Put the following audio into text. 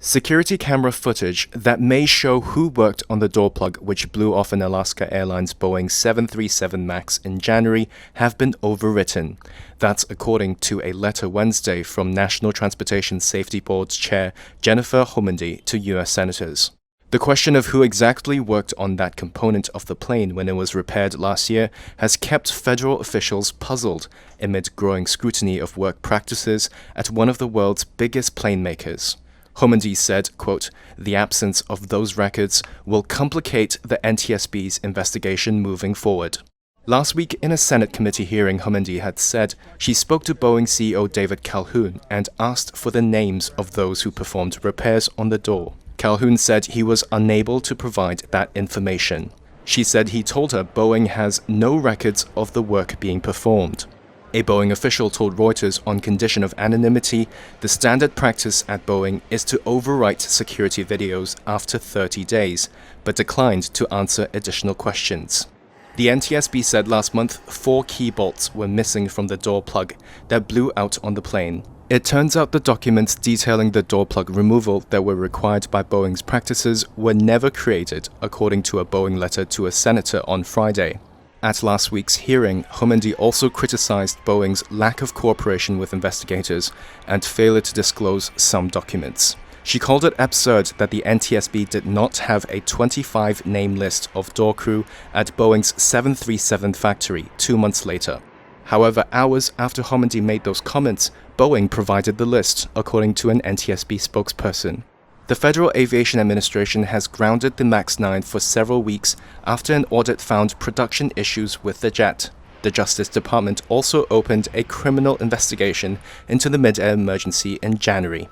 Security camera footage that may show who worked on the door plug which blew off an Alaska Airlines Boeing 737 MAX in January have been overwritten. That's according to a letter Wednesday from National Transportation Safety Board's chair Jennifer Homendy to U.S. senators. The question of who exactly worked on that component of the plane when it was repaired last year has kept federal officials puzzled amid growing scrutiny of work practices at one of the world's biggest plane makers. Homendy said, quote, "The absence of those records will complicate the NTSB's investigation moving forward." Last week, in a Senate committee hearing, Homendy had said she spoke to Boeing CEO David Calhoun and asked for the names of those who performed repairs on the door. Calhoun said he was unable to provide that information. She said he told her Boeing has no records of the work being performed. A Boeing official told Reuters on condition of anonymity, the standard practice at Boeing is to overwrite security videos after 30 days, but declined to answer additional questions. The NTSB said last month 4 key bolts were missing from the door plug that blew out on the plane. It turns out the documents detailing the door plug removal that were required by Boeing's practices were never created, according to a Boeing letter to a senator on Friday. At last week's hearing, Homendy also criticized Boeing's lack of cooperation with investigators and failure to disclose some documents. She called it absurd that the NTSB did not have a 25-name list of door crew at Boeing's 737 factory 2 months later. However, hours after Homendy made those comments, Boeing provided the list, according to an NTSB spokesperson. The Federal Aviation Administration has grounded the MAX 9 for several weeks after an audit found production issues with the jet. The Justice Department also opened a criminal investigation into the mid-air emergency in January.